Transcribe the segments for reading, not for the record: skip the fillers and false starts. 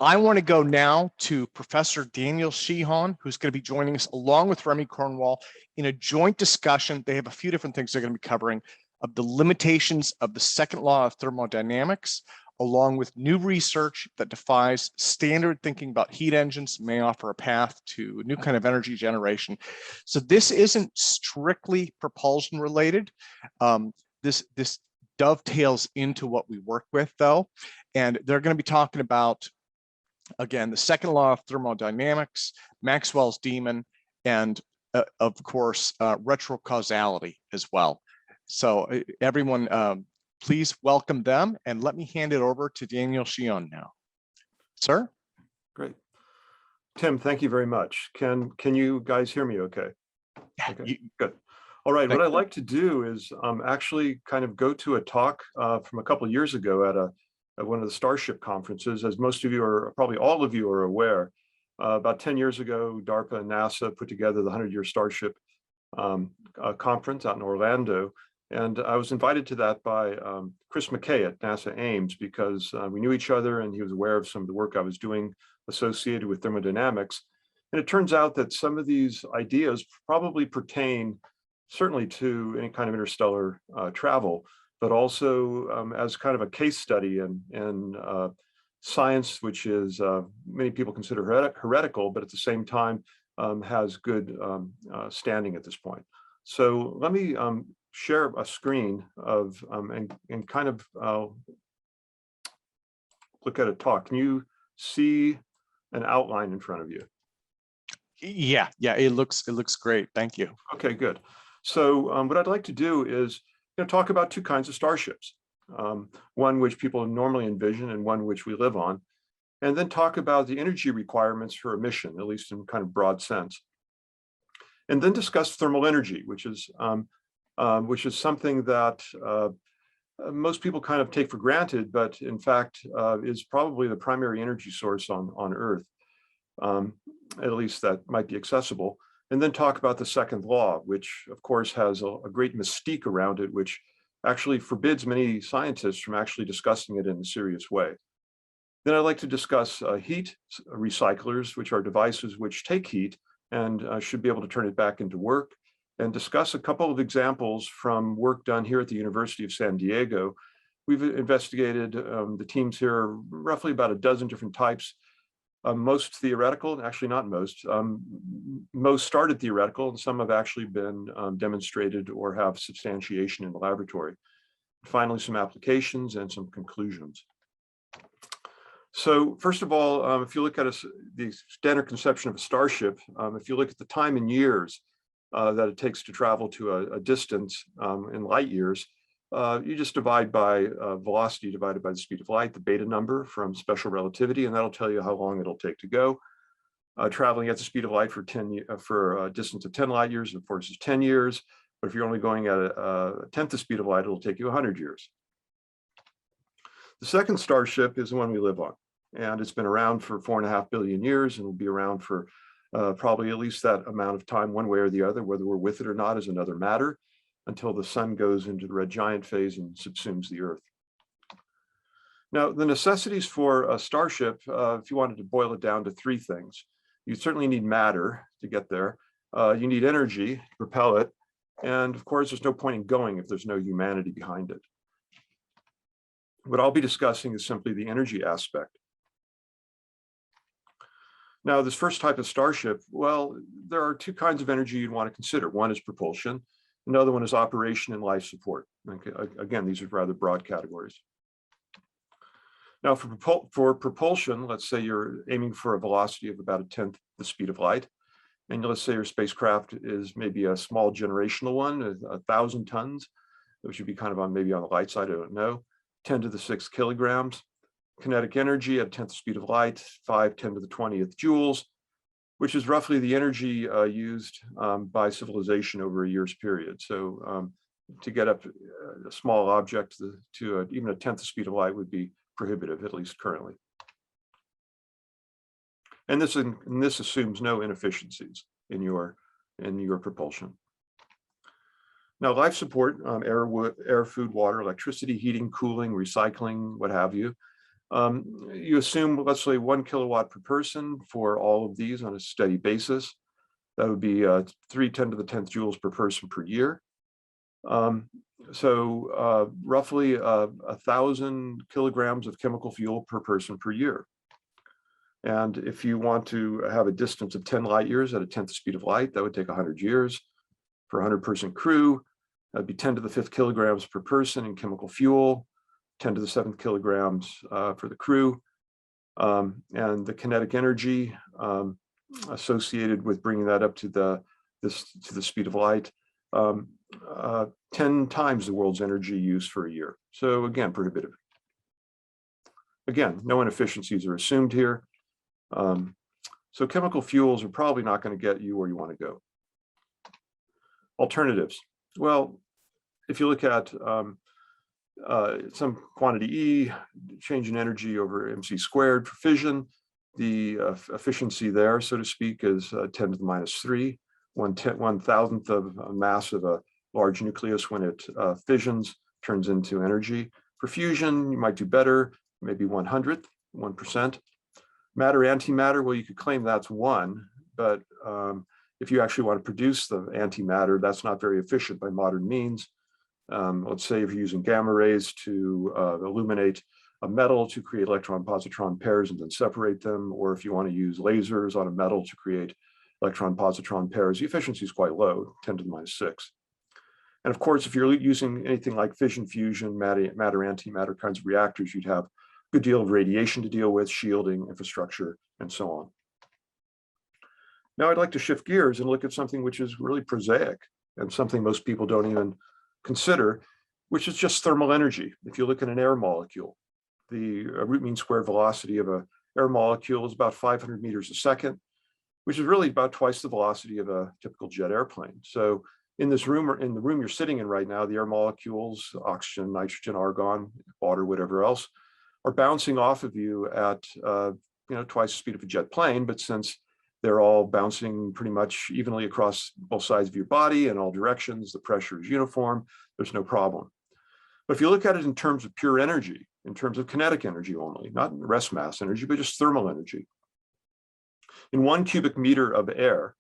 I want to go now to Professor Daniel Sheehan, who's going to be joining us along with Remy Cornwall in a joint discussion. They have a few different things they're going to be covering of the limitations of the second law of thermodynamics, along with new research that defies standard thinking about heat engines, may offer a path to a new kind of energy generation. So this isn't strictly propulsion related. This dovetails into what we work with though. And they're going to be talking about, again, the second law of thermodynamics, Maxwell's demon, and of course, retrocausality as well. So everyone, please welcome them, and let me hand it over to Daniel Sheehan now. Sir? Great. Tim, thank you very much. Can you guys hear me okay? Okay, good. All right, what I'd like to do is actually kind of go to a talk from a couple of years ago at one of the Starship conferences. As most of you are, probably all of you are aware, about 10 years ago, DARPA and NASA put together the 100-year Starship conference out in Orlando. And I was invited to that by Chris McKay at NASA Ames because we knew each other and he was aware of some of the work I was doing associated with thermodynamics. And it turns out that some of these ideas probably pertain certainly to any kind of interstellar travel, but also as kind of a case study in science, which is many people consider heretical, but at the same time has good standing at this point. So let me share a screen of and kind of look at a talk. Can you see an outline in front of you? Yeah, it looks great. Thank you. Okay, good. So what I'd like to do is talk about two kinds of starships, one which people normally envision and one which we live on, and then talk about the energy requirements for a mission, at least in kind of broad sense, and then discuss thermal energy, which is something that most people kind of take for granted, but in fact is probably the primary energy source on Earth, at least that might be accessible. And then talk about the second law, which of course has a great mystique around it, which actually forbids many scientists from actually discussing it in a serious way. Then I'd like to discuss heat recyclers, which are devices which take heat and should be able to turn it back into work, and discuss a couple of examples from work done here at the University of San Diego. We've investigated, the teams here, roughly about a dozen different types. Most theoretical, actually not most. Most started theoretical, and some have actually been demonstrated or have substantiation in the laboratory. Finally, some applications and some conclusions. So first of all, if you look at the standard conception of a starship, if you look at the time in years that it takes to travel to a distance in light years, you just divide by velocity divided by the speed of light, the beta number from special relativity, and that'll tell you how long it'll take to go. Traveling at the speed of light for a distance of 10 light years, of course, is 10 years. But if you're only going at a tenth the speed of light, it'll take you 100 years. The second starship is the one we live on, and it's been around for 4.5 billion years, and will be around for probably at least that amount of time, one way or the other. Whether we're with it or not is another matter, until the sun goes into the red giant phase and subsumes the Earth. Now, the necessities for a starship, if you wanted to boil it down to three things, you certainly need matter to get there. You need energy to propel it. And of course, there's no point in going if there's no humanity behind it. What I'll be discussing is simply the energy aspect. Now, this first type of starship, well, there are two kinds of energy you'd want to consider. One is propulsion. Another one is operation and life support. Okay. Again, these are rather broad categories. Now, for propulsion, let's say you're aiming for a velocity of about a tenth the speed of light. And let's say your spacecraft is maybe a small generational one, 1,000 tons, which would be kind of maybe on the light side, I don't know, 10 to the 6 kilograms. Kinetic energy at a tenth the speed of light, 5 10 to the 20th joules, which is roughly the energy used by civilization over a year's period. So to get up a small object to even a tenth the speed of light would be prohibitive, at least currently. And this assumes no inefficiencies in your propulsion. Now, life support, air, food, water, electricity, heating, cooling, recycling, what have you. You assume, let's say, 1 kilowatt per person for all of these on a steady basis. That would be 3 10 to the 10th joules per person per year. Roughly 1,000 kilograms of chemical fuel per person per year. And if you want to have a distance of 10 light years at a 10th the speed of light, that would take 100 years. For a 100-person crew, that'd be 10 to the 5th kilograms per person in chemical fuel, 10 to the 7th kilograms for the crew. And the kinetic energy associated with bringing that up to the speed of light, 10 times the world's energy use for a year. So again, prohibitive. Again, no inefficiencies are assumed here. So chemical fuels are probably not going to get you where you want to go. Alternatives. Well, if you look at some quantity E, change in energy over mc squared for fission, the efficiency there, so to speak, is 10 to the minus 3, 1/1000th of a mass of a large nucleus when it fissions turns into energy. For fusion, you might do better, maybe 1/100th, 1%. Matter, antimatter, well, you could claim that's 1, but if you actually want to produce the antimatter, that's not very efficient by modern means. Let's say if you're using gamma rays to illuminate a metal to create electron-positron pairs and then separate them, or if you want to use lasers on a metal to create electron-positron pairs, the efficiency is quite low, 10 to the minus 6. And of course, if you're using anything like fission, fusion, matter, antimatter kinds of reactors, you'd have a good deal of radiation to deal with, shielding, infrastructure, and so on. Now I'd like to shift gears and look at something which is really prosaic and something most people don't even consider, which is just thermal energy. If you look at an air molecule, the root mean squared velocity of an air molecule is about 500 meters a second, which is really about twice the velocity of a typical jet airplane. So in this room, or in the room you're sitting in right now, the air molecules, oxygen, nitrogen, argon, water, whatever else, are bouncing off of you at twice the speed of a jet plane. But since they're all bouncing pretty much evenly across both sides of your body in all directions, the pressure is uniform, there's no problem. But if you look at it in terms of pure energy, in terms of kinetic energy only, not rest mass energy, but just thermal energy, in 1 cubic meter of air,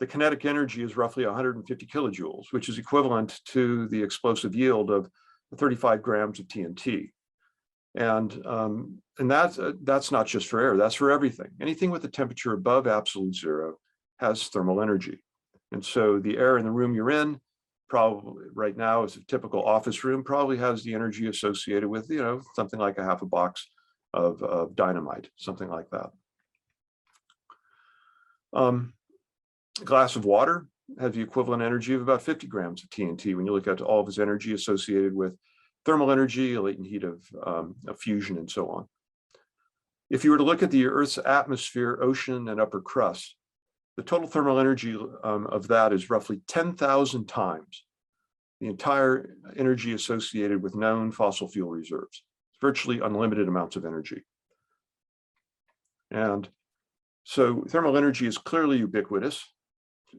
the kinetic energy is roughly 150 kilojoules, which is equivalent to the explosive yield of 35 grams of TNT. And that's not just for air, that's for everything. Anything with a temperature above absolute zero has thermal energy. And so the air in the room you're in, probably right now is a typical office room, probably has the energy associated with, something like a half a box of dynamite, something like that. A glass of water has the equivalent energy of about 50 grams of TNT when you look at all of its energy associated with thermal energy, latent heat of fusion, and so on. If you were to look at the Earth's atmosphere, ocean, and upper crust, the total thermal energy of that is roughly 10,000 times the entire energy associated with known fossil fuel reserves. It's virtually unlimited amounts of energy. And so thermal energy is clearly ubiquitous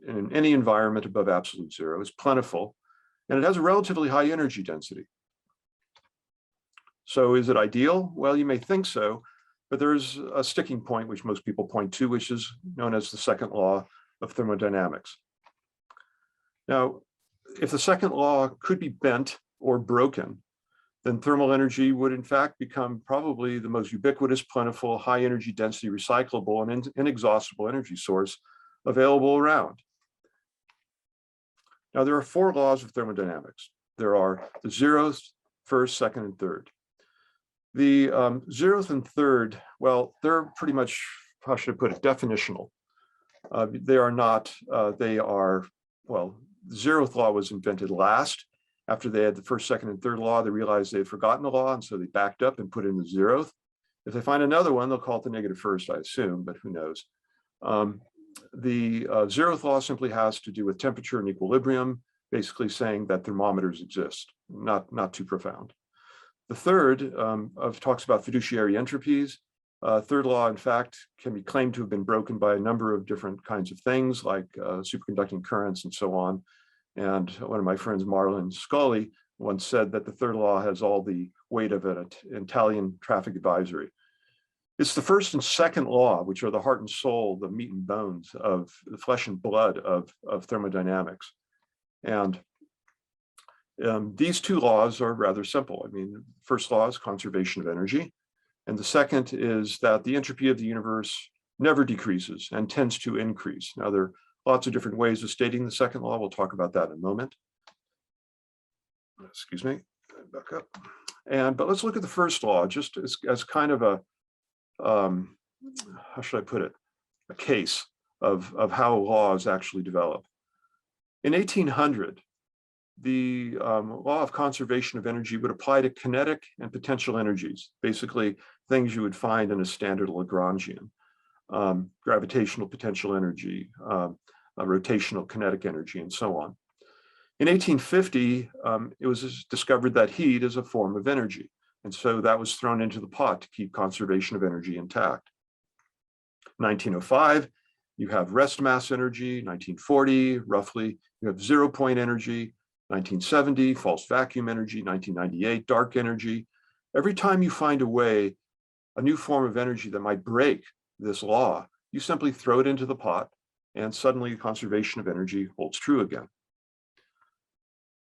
in any environment above absolute zero. It's plentiful, and it has a relatively high energy density. So is it ideal? Well, you may think so, but there's a sticking point which most people point to, which is known as the second law of thermodynamics. Now, if the second law could be bent or broken, then thermal energy would in fact become probably the most ubiquitous, plentiful, high energy density, recyclable, and inexhaustible energy source available around. Now, there are 4 laws of thermodynamics. There are the zeroth, first, second, and third. The zeroth and third, well, they're pretty much, how should I put it, definitional. They are not, well, the zeroth law was invented last. After they had the first, second, and third law, they realized they had forgotten the law, and so they backed up and put in the zeroth. If they find another one, they'll call it the negative first, I assume, but who knows. The zeroth law simply has to do with temperature and equilibrium, basically saying that thermometers exist, not too profound. The third talks about fiduciary entropies. Third law, in fact, can be claimed to have been broken by a number of different kinds of things like superconducting currents and so on. And one of my friends, Marlon Scully, once said that the third law has all the weight of an Italian traffic advisory. It's the first and second law, which are the heart and soul, the meat and bones of the flesh and blood of thermodynamics. And these two laws are rather simple. I mean, first law is conservation of energy. And the second is that the entropy of the universe never decreases and tends to increase. Now, there are lots of different ways of stating the second law. We'll talk about that in a moment. Excuse me, back up. But let's look at the first law just as kind of a, how should I put it, a case of how laws actually develop. In 1800, the law of conservation of energy would apply to kinetic and potential energies, basically things you would find in a standard Lagrangian, gravitational potential energy, rotational kinetic energy, and so on. In 1850, it was discovered that heat is a form of energy. And so that was thrown into the pot to keep conservation of energy intact. 1905, you have rest mass energy. 1940, roughly, you have 0-point energy. 1970, false vacuum energy. 1998, dark energy. Every time you find a way, a new form of energy that might break this law, you simply throw it into the pot, and suddenly conservation of energy holds true again.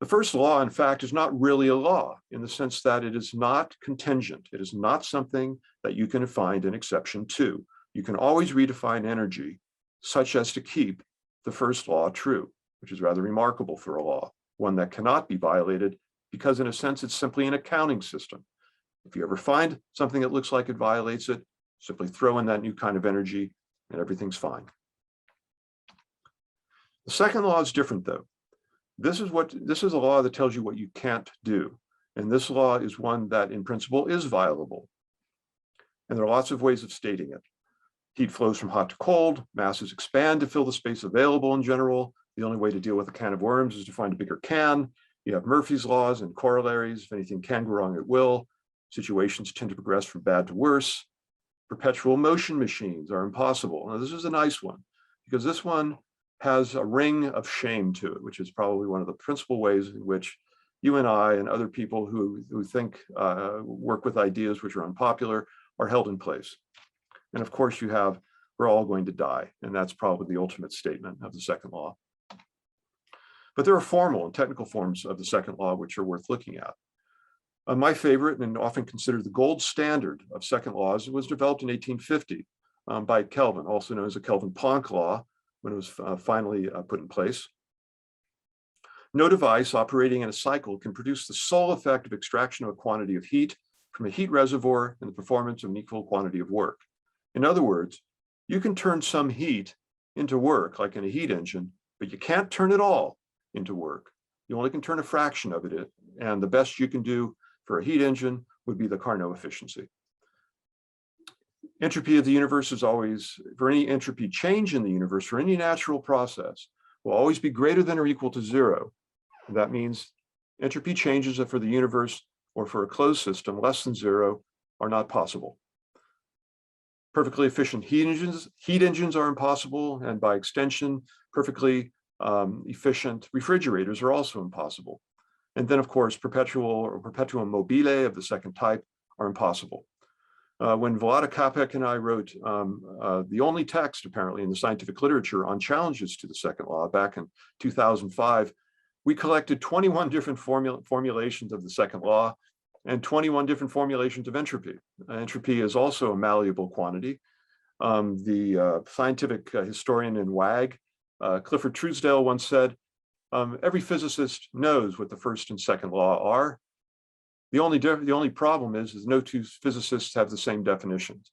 The first law, in fact, is not really a law in the sense that it is not contingent. It is not something that you can find an exception to. You can always redefine energy such as to keep the first law true, which is rather remarkable for a law, one that cannot be violated because in a sense, it's simply an accounting system. If you ever find something that looks like it violates it, simply throw in that new kind of energy and everything's fine. The second law is different though. This is a law that tells you what you can't do. And this law is one that in principle is violable. And there are lots of ways of stating it. Heat flows from hot to cold, masses expand to fill the space available in general. The only way to deal with a can of worms is to find a bigger can. You have Murphy's laws and corollaries. If anything can go wrong, it will. Situations tend to progress from bad to worse. Perpetual motion machines are impossible. Now, this is a nice one because this one has a ring of shame to it, which is probably one of the principal ways in which you and I and other people who think work with ideas which are unpopular are held in place. And of course you have, we're all going to die. And that's probably the ultimate statement of the second law. But there are formal and technical forms of the second law which are worth looking at. My favorite and often considered the gold standard of second laws was developed in 1850 by Kelvin, also known as the Kelvin-Planck law, when it was finally put in place. No device operating in a cycle can produce the sole effect of extraction of a quantity of heat from a heat reservoir and the performance of an equal quantity of work. In other words, you can turn some heat into work, like in a heat engine, but you can't turn it all into work. You only can turn a fraction of it, and the best you can do for a heat engine would be the Carnot efficiency. Entropy of the universe is always, for any entropy change in the universe, for any natural process, will always be greater than or equal to 0. And that means entropy changes for the universe or for a closed system less than 0 are not possible. Perfectly efficient heat engines are impossible, and by extension, perfectly efficient refrigerators are also impossible. And then, of course, perpetual or perpetuum mobile of the second type are impossible. When Vlada Capek and I wrote the only text, apparently, in the scientific literature on challenges to the second law back in 2005, we collected 21 different formulations of the second law and 21 different formulations of entropy. Entropy is also a malleable quantity. The scientific historian in WAG, Clifford Truesdale, once said, every physicist knows what the first and second law are. The only problem is no two physicists have the same definitions.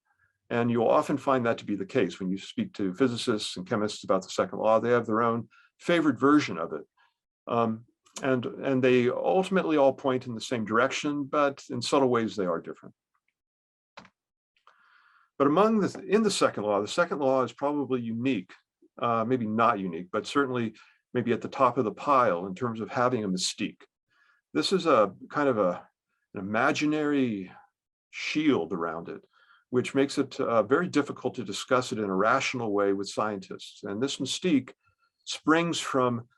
And you'll often find that to be the case when you speak to physicists and chemists about the second law. They have their own favorite version of it. And they ultimately all point in the same direction, but in subtle ways they are different. But in the second law is probably unique, maybe not unique, but certainly maybe at the top of the pile in terms of having a mystique. This is a kind of an imaginary shield around it, which makes it very difficult to discuss it in a rational way with scientists. And this mystique springs from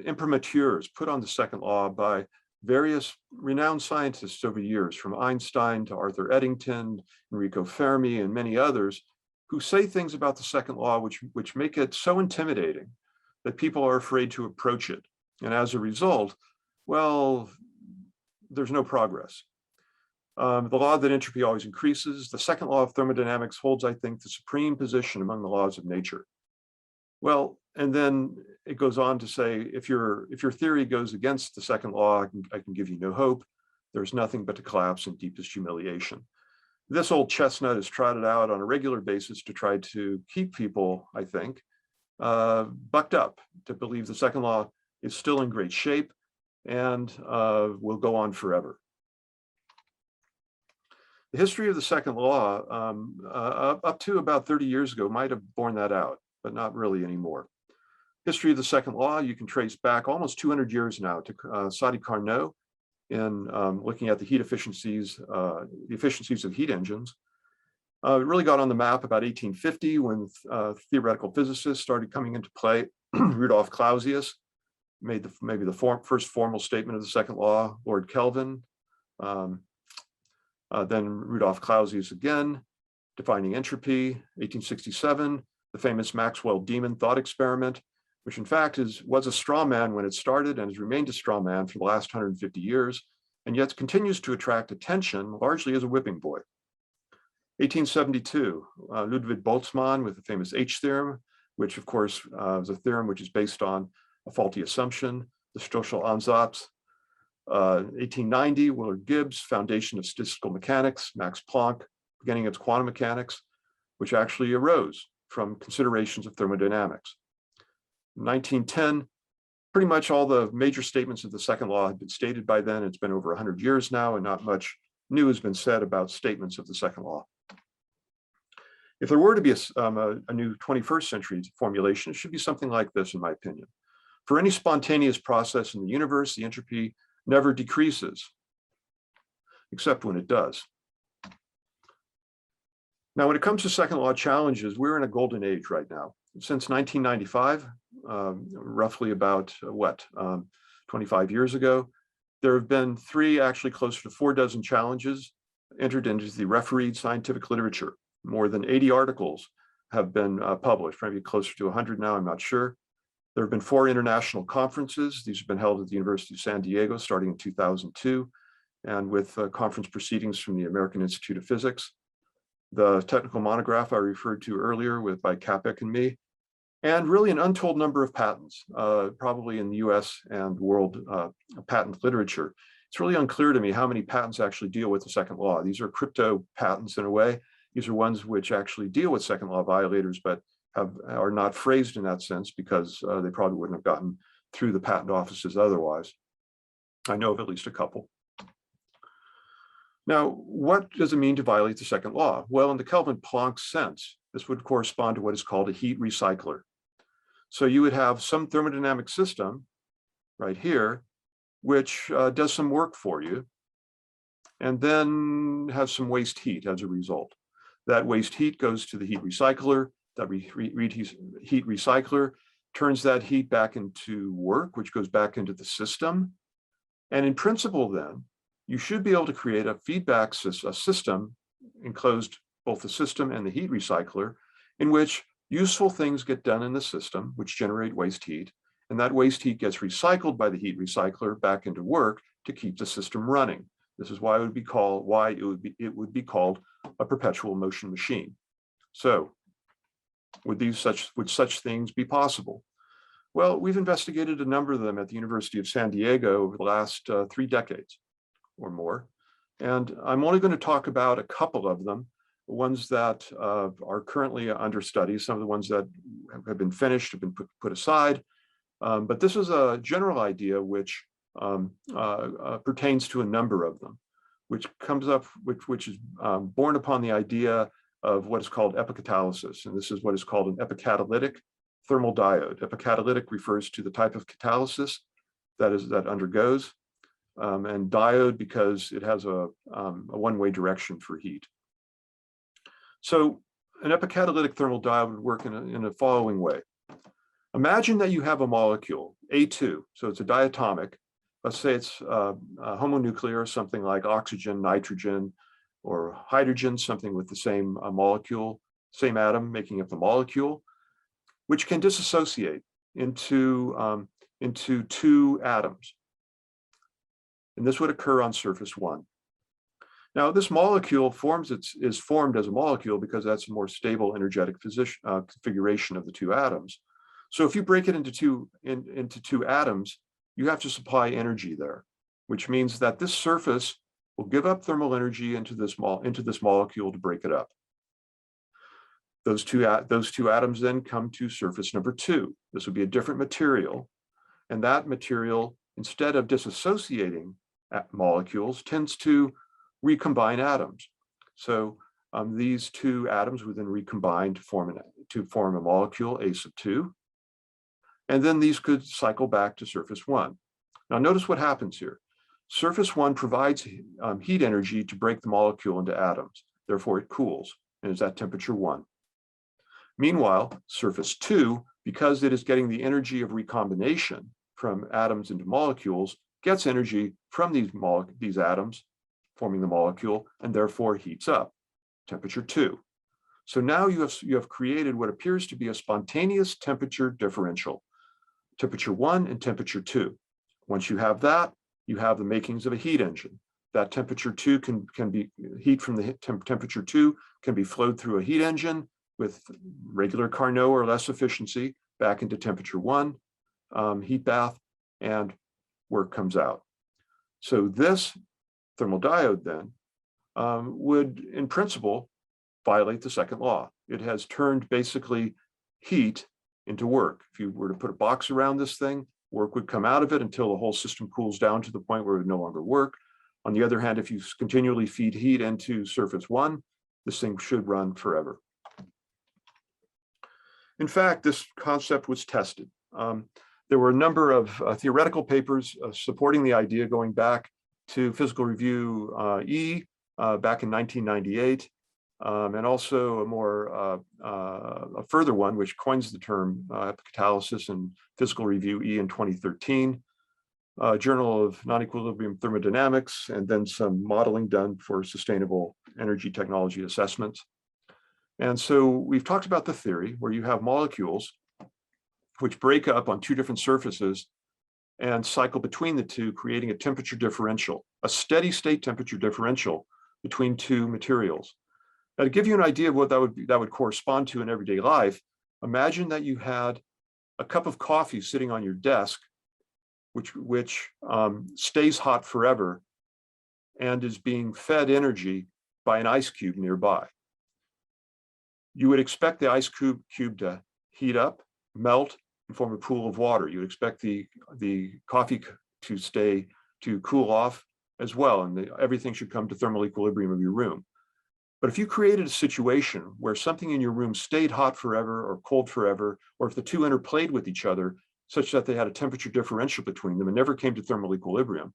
imprimatures put on the second law by various renowned scientists over the years, from Einstein to Arthur Eddington, Enrico Fermi, and many others, who say things about the second law which make it so intimidating that people are afraid to approach it. And as a result, well, there's no progress. The law that entropy always increases, the second law of thermodynamics holds, I think, the supreme position among the laws of nature. Well, and then it goes on to say, if your theory goes against the second law, I can give you no hope. There's nothing but to collapse in deepest humiliation. This old chestnut is trotted out on a regular basis to try to keep people, I think, bucked up to believe the second law is still in great shape and will go on forever. The history of the second law up to about 30 years ago might have borne that out, but not really anymore. History of the second law, you can trace back almost 200 years now to Sadi Carnot in looking at the heat efficiencies, the efficiencies of heat engines. It really got on the map about 1850 when theoretical physicists started coming into play. Rudolf Clausius made maybe the first formal statement of the second law, Lord Kelvin, then Rudolf Clausius again, defining entropy, 1867, the famous Maxwell-Demon thought experiment, which in fact was a straw man when it started and has remained a straw man for the last 150 years, and yet continues to attract attention largely as a whipping boy. 1872, Ludwig Boltzmann with the famous H theorem, which of course is a theorem which is based on a faulty assumption, the Stochel Ansatz. 1890, Willard Gibbs, Foundation of Statistical Mechanics, Max Planck, beginning of quantum mechanics, which actually arose from considerations of thermodynamics. 1910, pretty much all the major statements of the second law had been stated by then. It's been over 100 years now, and not much new has been said about statements of the second law. If there were to be a new 21st century formulation, it should be something like this, in my opinion. For any spontaneous process in the universe, the entropy never decreases, except when it does. Now, when it comes to second law challenges, we're in a golden age right now. Since 1995, roughly about 25 years ago, there have been actually closer to 4 dozen challenges entered into the refereed scientific literature. More than 80 articles have been published, maybe closer to 100 now, I'm not sure. There have been 4 international conferences. These have been held at the University of San Diego starting in 2002, and with conference proceedings from the American Institute of Physics. The technical monograph I referred to earlier by Capek and me, and really an untold number of patents, probably in the US and world patent literature. It's really unclear to me how many patents actually deal with the second law. These are crypto patents in a way. These are ones which actually deal with second law violators, but are not phrased in that sense because they probably wouldn't have gotten through the patent offices otherwise. I know of at least a couple. Now, what does it mean to violate the second law? Well, in the Kelvin-Planck sense, this would correspond to what is called a heat recycler. So you would have some thermodynamic system right here, which does some work for you, and then has some waste heat as a result. That waste heat goes to the heat recycler. That heat recycler turns that heat back into work, which goes back into the system. And in principle, then, you should be able to create a feedback system, enclosed both the system and the heat recycler, in which useful things get done in the system, which generate waste heat. And that waste heat gets recycled by the heat recycler back into work to keep the system running. This is why it would be called a perpetual motion machine. So, would such things be possible? Well, we've investigated a number of them at the University of San Diego over the last 3 decades or more. And I'm only going to talk about a couple of them, the ones that are currently under study, some of the ones that have been finished, have been put aside. But this is a general idea which pertains to a number of them, which is born upon the idea of what is called epicatalysis. And this is what is called an epicatalytic thermal diode. Epicatalytic refers to the type of catalysis that undergoes, and diode because it has a one-way direction for heat. So an epicatalytic thermal diode would work in a following way. Imagine that you have a molecule, A2, so it's a diatomic, let's say it's homonuclear, something like oxygen, nitrogen, or hydrogen, something with the same molecule, same atom making up the molecule, which can dissociate into two atoms. And this would occur on surface 1. Now, this molecule is formed as a molecule because that's a more stable energetic configuration of the two atoms. So if you break it into two atoms, you have to supply energy there, which means that this surface will give up thermal energy into this molecule to break it up. Those two atoms then come to surface number 2. This would be a different material, and that material, instead of disassociating molecules, tends to recombine atoms. So these two atoms would then recombine to form a molecule, A sub 2. And then these could cycle back to surface 1. Now notice what happens here. Surface 1 provides heat energy to break the molecule into atoms. Therefore, it cools and is at temperature 1. Meanwhile, surface 2, because it is getting the energy of recombination from atoms into molecules, gets energy from these atoms forming the molecule, and therefore heats up, temperature 2. So now you have created what appears to be a spontaneous temperature differential, temperature 1 and temperature 2. Once you have that, you have the makings of a heat engine. That temperature 2 can be heat from the temperature 2 can be flowed through a heat engine with regular Carnot or less efficiency back into temperature 1, heat bath, and work comes out. So this thermal diode then would, in principle, violate the second law. It has turned basically heat into work. If you were to put a box around this thing, work would come out of it until the whole system cools down to the point where it would no longer work. On the other hand, if you continually feed heat into surface 1, this thing should run forever. In fact, this concept was tested. There were a number of theoretical papers supporting the idea going back to Physical Review E back in 1998, and also a further one, which coins the term epicatalysis in Physical Review E in 2013, Journal of Non-Equilibrium Thermodynamics, and then some modeling done for sustainable energy technology assessments. And so we've talked about the theory where you have molecules which break up on two different surfaces and cycle between the two, creating a temperature differential, a steady state temperature differential between two materials. Now, to give you an idea of what that would correspond to in everyday life, imagine that you had a cup of coffee sitting on your desk, which stays hot forever and is being fed energy by an ice cube nearby. You would expect the ice cube to heat up, melt, and form a pool of water. You would expect the coffee to cool off as well, and everything should come to thermal equilibrium of your room. But if you created a situation where something in your room stayed hot forever or cold forever, or if the two interplayed with each other such that they had a temperature differential between them and never came to thermal equilibrium,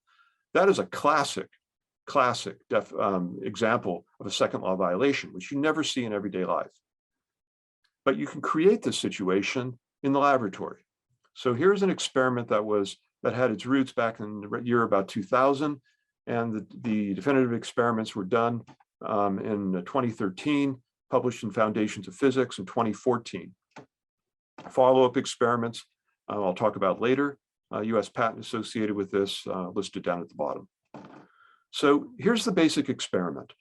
that is a classic example of a second law violation, which you never see in everyday life. But you can create this situation in the laboratory. So here's an experiment that had its roots back in the year about 2000, and the definitive experiments were done in 2013, published in Foundations of Physics in 2014. Follow-up experiments I'll talk about later. US patent associated with this listed down at the bottom. So here's the basic experiment.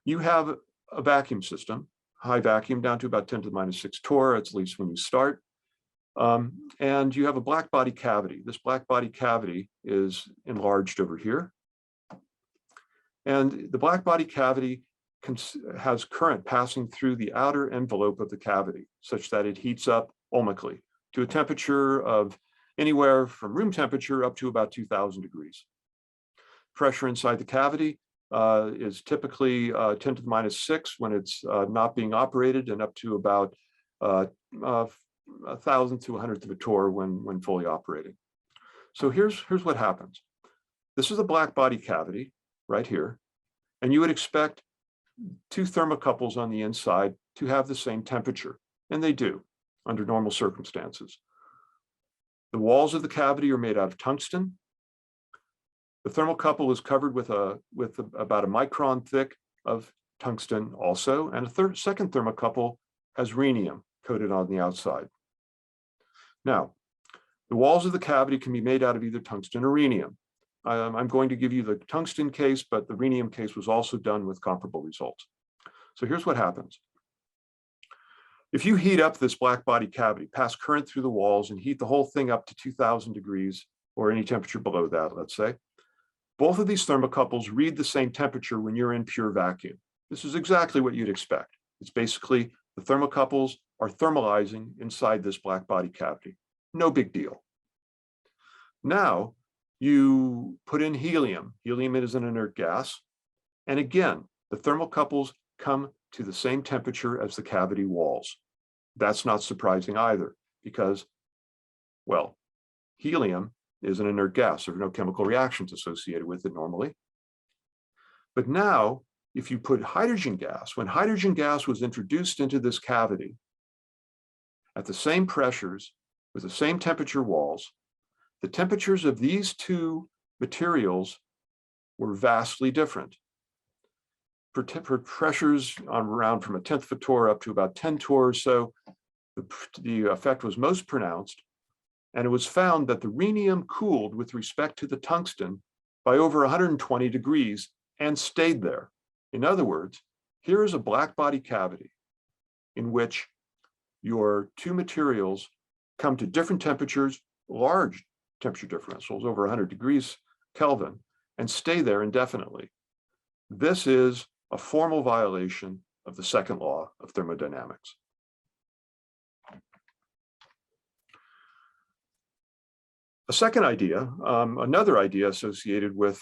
You have a vacuum system, high vacuum down to about 10 to the minus 6 torr, at least when you start. And you have a black body cavity. This black body cavity is enlarged over here. And the black body cavity has current passing through the outer envelope of the cavity, such that it heats up ohmically to a temperature of anywhere from room temperature up to about 2000 degrees. Pressure inside the cavity is typically 10 to the minus 6 when it's not being operated, and up to about 1,000 to 100th of a torr when fully operating. So here's what happens. This is a black body cavity right here, and you would expect two thermocouples on the inside to have the same temperature, and they do under normal circumstances. The walls of the cavity are made out of tungsten. The thermocouple is covered with about a micron thick of tungsten also, and a second thermocouple has rhenium coated on the outside. Now, the walls of the cavity can be made out of either tungsten or rhenium. I'm going to give you the tungsten case, but the rhenium case was also done with comparable results. So here's what happens. If you heat up this black body cavity, pass current through the walls and heat the whole thing up to 2000 degrees or any temperature below that, let's say, both of these thermocouples read the same temperature when you're in pure vacuum. This is exactly what you'd expect. It's basically the thermocouples are thermalizing inside this black body cavity. No big deal. Now you put in helium. Helium is an inert gas. And again, the thermocouples come to the same temperature as the cavity walls. That's not surprising either because, well, helium is an inert gas. There are no chemical reactions associated with it normally. But now, if you put hydrogen gas, when hydrogen gas was introduced into this cavity at the same pressures with the same temperature walls, the temperatures of these two materials were vastly different. For pressures on around from a 1/10 of a torr up to about 10 torr or so, the effect was most pronounced. And it was found that the rhenium cooled with respect to the tungsten by over 120 degrees and stayed there. In other words, here is a black body cavity in which your two materials come to different temperatures, large temperature differentials over 100 degrees Kelvin, and stay there indefinitely. This is a formal violation of the second law of thermodynamics. A second idea, another idea associated with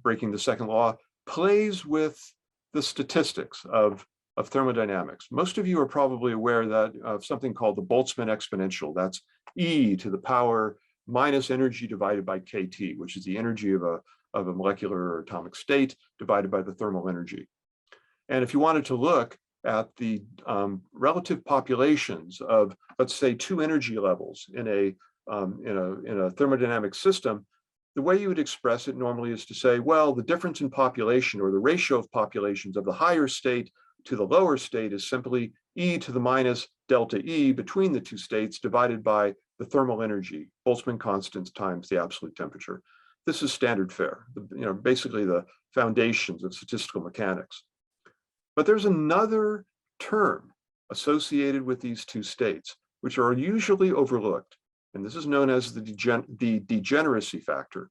breaking the second law, plays with the statistics of thermodynamics. Most of you are probably aware that of something called the Boltzmann exponential. That's e to the power minus energy divided by kT, which is the energy of a molecular or atomic state divided by the thermal energy. And if you wanted to look at the relative populations of, let's say, two energy levels in a thermodynamic system, the way you would express it normally is to say, well, the difference in population or the ratio of populations of the higher state to the lower state is simply e to the minus delta E between the two states divided by the thermal energy, Boltzmann constants times the absolute temperature. This is standard fare, basically the foundations of statistical mechanics. But there's another term associated with these two states, which are usually overlooked. And this is known as the degeneracy factor.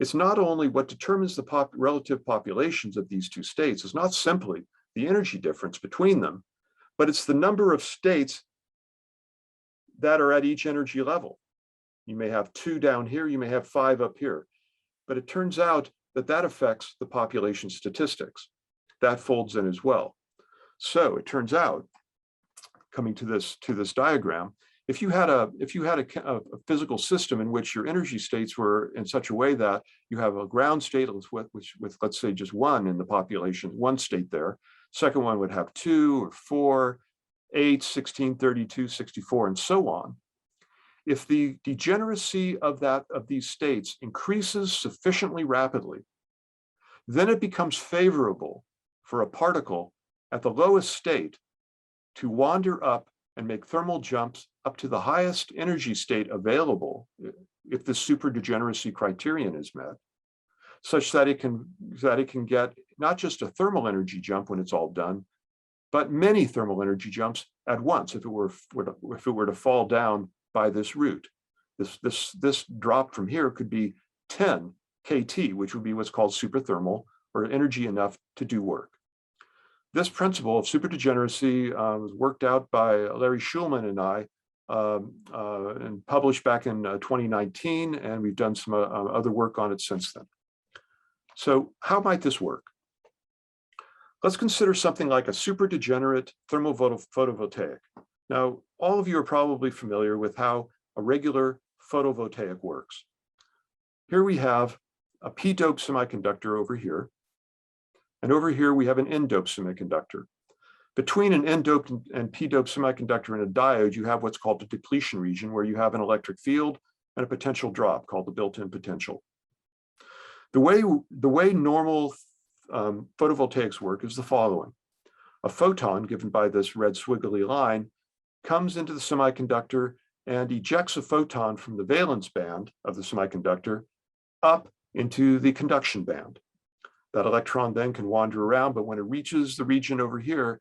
It's not only what determines the relative populations of these two states, it's not simply the energy difference between them, but it's the number of states that are at each energy level. You may have 2 down here, you may have 5 up here, but it turns out that that affects the population statistics. That folds in as well. So it turns out, coming to this diagram, if you had a physical system in which your energy states were in such a way that you have a ground state with let's say just 1 in the population, 1 state there, second one would have 2 or 4, 8, 16, 32, 64, and so on. If the degeneracy of these states increases sufficiently rapidly, then it becomes favorable for a particle at the lowest state to wander up and make thermal jumps up to the highest energy state available if the superdegeneracy criterion is met, such that it can get not just a thermal energy jump when it's all done, but many thermal energy jumps at once if it were to fall down by this route. This drop from here could be 10 kT, which would be what's called superthermal, or energy enough to do work. This principle of superdegeneracy was worked out by Larry Shulman and I and published back in 2019, and we've done some other work on it since then. So how might this work? Let's consider something like a superdegenerate thermal photovoltaic. Now, all of you are probably familiar with how a regular photovoltaic works. Here we have a p-doped semiconductor over here. And over here, we have an n-doped semiconductor. Between an N-doped and P-doped semiconductor and a diode, you have what's called the depletion region, where you have an electric field and a potential drop called the built-in potential. The way normal photovoltaics work is the following. A photon, given by this red squiggly line, comes into the semiconductor and ejects a photon from the valence band of the semiconductor up into the conduction band. That electron then can wander around, but when it reaches the region over here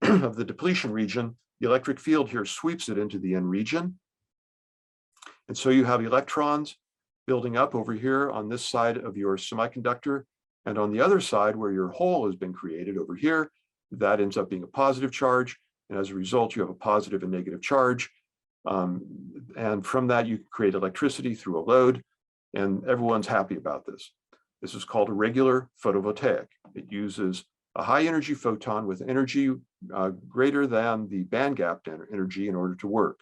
of the depletion region, the electric field here sweeps it into the N region. And so you have electrons building up over here on this side of your semiconductor. And on the other side, where your hole has been created over here, that ends up being a positive charge. And as a result, you have a positive and negative charge. And from that, you create electricity through a load, and everyone's happy about this. This is called a regular photovoltaic. It uses a high energy photon with energy greater than the band gap energy in order to work.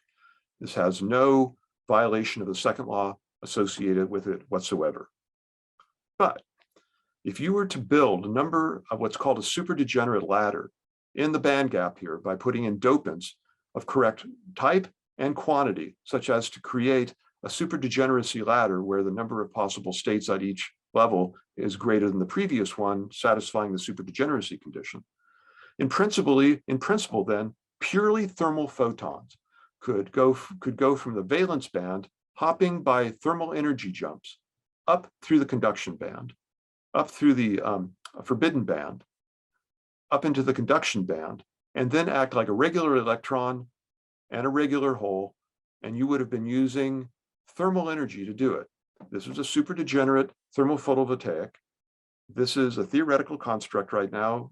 This has no violation of the second law associated with it whatsoever. But if you were to build a number of what's called a superdegenerate ladder in the band gap here by putting in dopants of correct type and quantity, such as to create a superdegeneracy ladder where the number of possible states at each level is greater than the previous one, satisfying the superdegeneracy condition. In principle, then, purely thermal photons could go from the valence band, hopping by thermal energy jumps, up through the conduction band, up through the forbidden band, up into the conduction band, and then act like a regular electron and a regular hole, and you would have been using thermal energy to do it. This is a superdegenerate thermal photovoltaic. This is a theoretical construct right now.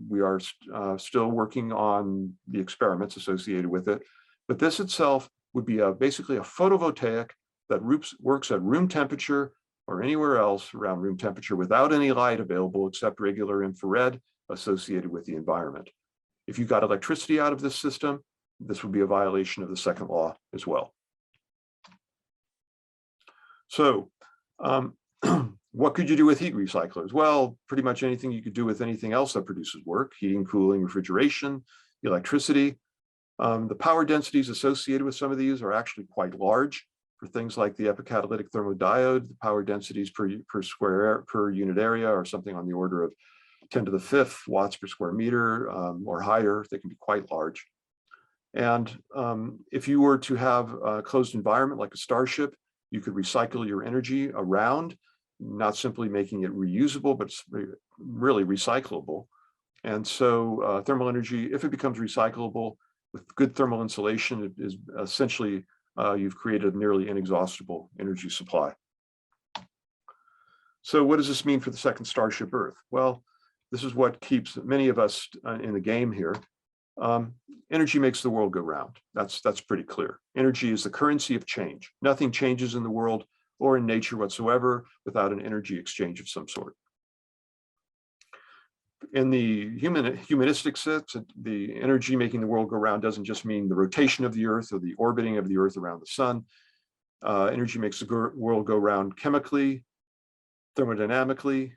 We are still working on the experiments associated with it, but this itself would be basically a photovoltaic that works at room temperature or anywhere else around room temperature without any light available except regular infrared associated with the environment. If you got electricity out of this system, this would be a violation of the second law as well. So what could you do with heat recyclers? Well, pretty much anything you could do with anything else that produces work: heating, cooling, refrigeration, electricity. The power densities associated with some of these are actually quite large. For things like the epicatalytic thermodiode, the power densities per unit area are something on the order of 10 to the 5th watts per square meter or higher. They can be quite large. And if you were to have a closed environment like a starship, you could recycle your energy around, not simply making it reusable, but really recyclable. And so thermal energy, if it becomes recyclable with good thermal insulation, it is essentially, you've created a nearly inexhaustible energy supply. So what does this mean for the second Starship Earth? Well, this is what keeps many of us in the game here. Energy makes the world go round. That's pretty clear. Energy is the currency of change. Nothing changes in the world or in nature whatsoever without an energy exchange of some sort. In the humanistic sense, the energy making the world go round doesn't just mean the rotation of the Earth or the orbiting of the Earth around the sun. Energy makes the world go round chemically, thermodynamically,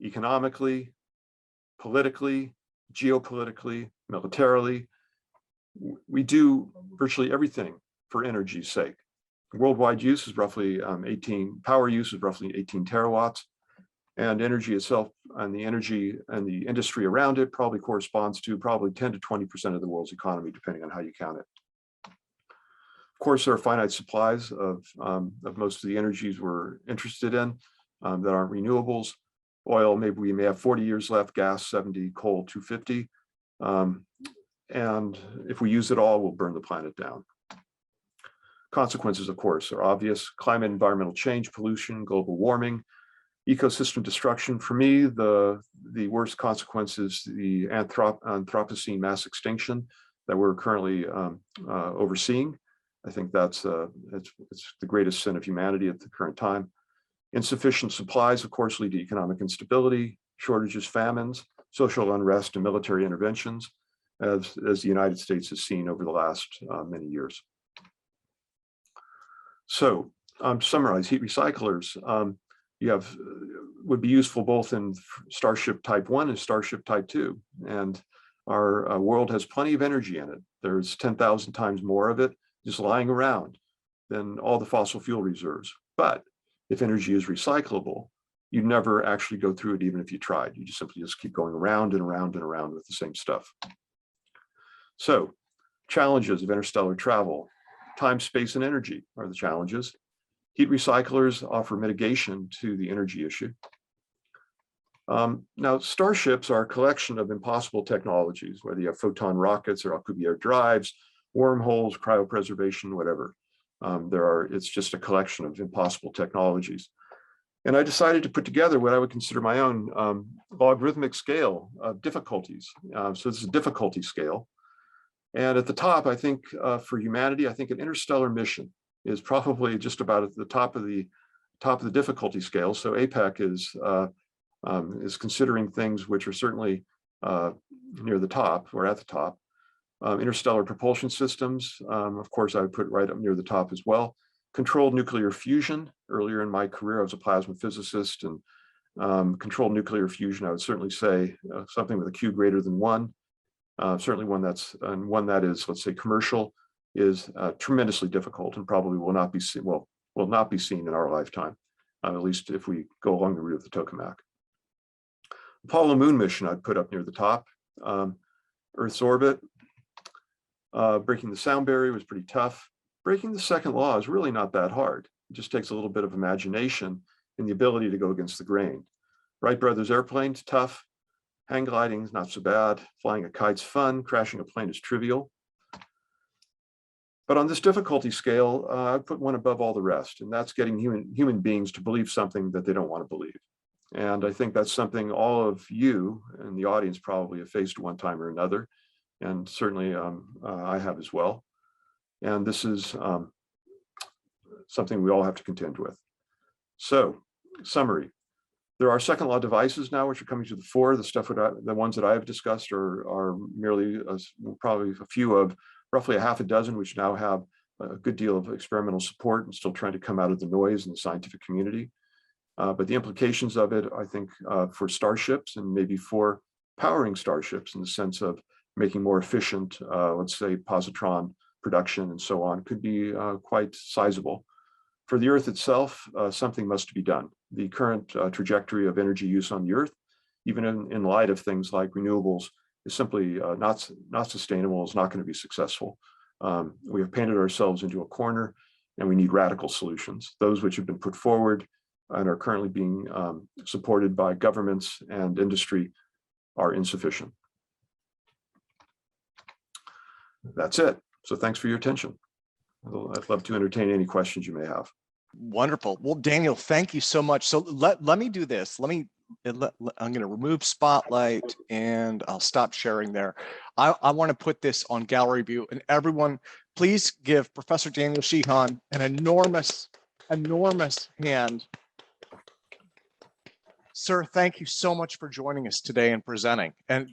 economically, politically, geopolitically, militarily. We do virtually everything for energy's sake. Worldwide use is roughly power use is roughly 18 terawatts, and energy itself and the energy and the industry around it probably corresponds to probably 10 to 20% of the world's economy, depending on how you count it. Of course, there are finite supplies of most of the energies we're interested in that aren't renewables. Oil, maybe we may have 40 years left, gas 70, coal 250. And if we use it all, we'll burn the planet down. Consequences, of course, are obvious: climate, environmental change, pollution, global warming, ecosystem destruction. For me, the worst consequence is the Anthropocene mass extinction that we're currently overseeing. I think that's it's the greatest sin of humanity at the current time. Insufficient supplies, of course, lead to economic instability, shortages, famines, social unrest, and military interventions, as the United States has seen over the last many years. So, to summarize, heat recyclers would be useful both in Starship Type 1 and Starship Type 2. And Our world has plenty of energy in it. There's 10,000 times more of it just lying around than all the fossil fuel reserves. But if energy is recyclable, you'd never actually go through it even if you tried. You just simply keep going around and around and around with the same stuff. So, challenges of interstellar travel. Time, space, and energy are the challenges. Heat recyclers offer mitigation to the energy issue. Now, starships are a collection of impossible technologies, whether you have photon rockets or Alcubierre drives, wormholes, cryopreservation, whatever. It's just a collection of impossible technologies. And I decided to put together what I would consider my own logarithmic scale of difficulties. So this is a difficulty scale. And at the top, I think for humanity, I think an interstellar mission is probably just about at the top of the difficulty scale. So APEC is considering things which are certainly near the top or at the top. Interstellar propulsion systems, of course, I would put right up near the top as well. Controlled nuclear fusion. Earlier in my career, I was a plasma physicist, and controlled nuclear fusion, I would certainly say something with a Q greater than 1. Certainly one that is, let's say, commercial, is tremendously difficult and probably will not be seen in our lifetime, at least if we go along the route of the tokamak. Apollo moon mission I'd put up near the top. Earth's orbit, breaking the sound barrier was pretty tough. Breaking the second law is really not that hard. It just takes a little bit of imagination and the ability to go against the grain. Wright brothers airplanes, tough. Hang gliding is not so bad. Flying a kite's fun. Crashing a plane is trivial. But on this difficulty scale, I put one above all the rest, and that's getting human beings to believe something that they don't want to believe. And I think that's something all of you and the audience probably have faced one time or another, and certainly I have as well. And this is something we all have to contend with. So, summary. There are second law devices now which are coming to the fore. The ones that I have discussed are merely probably a few of roughly a half a dozen, which now have a good deal of experimental support and still trying to come out of the noise in the scientific community. But the implications of it, I think, for starships and maybe for powering starships in the sense of making more efficient, let's say, positron production and so on, could be quite sizable. For the Earth itself, something must be done. The current trajectory of energy use on the Earth, even in light of things like renewables, is simply not sustainable, is not going to be successful. We have painted ourselves into a corner, and we need radical solutions. Those which have been put forward and are currently being supported by governments and industry are insufficient. That's it. So thanks for your attention. I'd love to entertain any questions you may have. Wonderful. Well, Daniel, thank you so much. So let me do this. I'm going to remove Spotlight and I'll stop sharing there. I want to put this on gallery view, and everyone, please give Professor Daniel Sheehan an enormous hand. Sir, thank you so much for joining us today and presenting. And